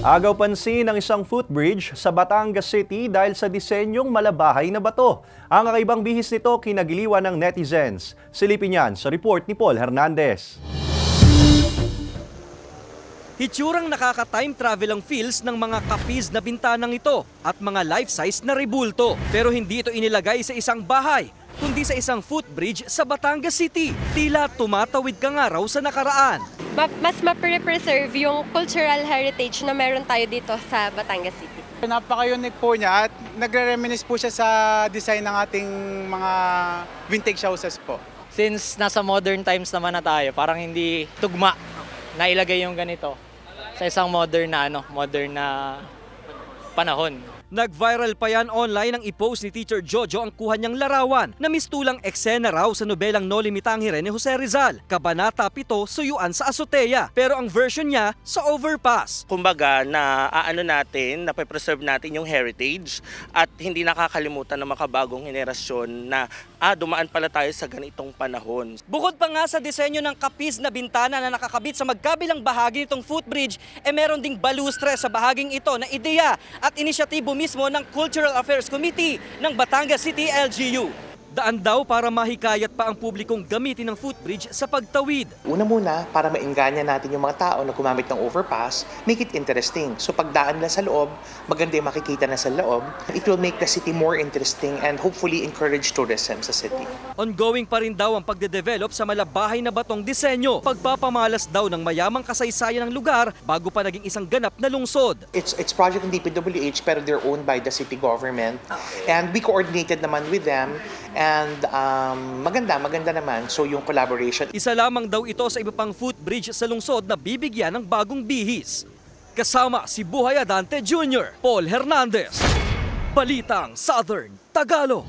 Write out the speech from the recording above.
Agaw pansin ng isang footbridge sa Batangas City dahil sa disenyong malabahay na bato. Ang kakaibang bihis nito kinagiliwan ng netizens. Silipin yan sa report ni Paul Hernandez. Hitsurang nakaka-time travel ang feels ng mga kapis na bintanang ito at mga life-size na rebulto. Pero hindi ito inilagay sa isang bahay, kundi sa isang footbridge sa Batangas City. Tila tumatawid ka nga raw sa nakaraan. Mas ma-preserve yung cultural heritage na meron tayo dito sa Batangas City. Napaka-unique po niya at nagre-reminisce po siya sa design ng ating mga vintage houses po. Since nasa modern times naman na tayo, parang hindi tugma na ilagay yung ganito sa isang modern na panahon. Nag-viral pa yan online ang i-post ni Teacher Jojo ang kuha niyang larawan na mistulang eksena raw sa nobelang No Limitang Hiren ni Jose Rizal. Kabanata 7, Suyuan sa Azotea. Pero ang version niya sa overpass. Kumbaga na preserve natin yung heritage at hindi nakakalimutan ng makabagong henerasyon na dumaan pala tayo sa ganitong panahon. Bukod pa nga sa disenyo ng kapis na bintana na nakakabit sa magkabilang bahagi nitong footbridge, meron ding balustre sa bahaging ito na ideya at inisyatibo mismo ng Cultural Affairs Committee ng Batangas City LGU. Daan daw para mahikayat pa ang publikong gamitin ng footbridge sa pagtawid. Una muna, para maingganyan natin yung mga tao na gumamit ng overpass, make it interesting. So pagdaan nila sa loob, maganda yung makikita na sa loob. It will make the city more interesting and hopefully encourage tourism sa city. Ongoing pa rin daw ang pagde-develop sa malabahay na batong disenyo. Pagpapamalas daw ng mayamang kasaysayan ng lugar bago pa naging isang ganap na lungsod. It's project ng DPWH pero they're owned by the city government. And we coordinated naman with them. And maganda naman. So yung collaboration. Isa lamang daw ito sa iba pang footbridge sa lungsod na bibigyan ng bagong bihis. Kasama si Buhay Adante Jr., Paul Hernandez. Balitang Southern Tagalog.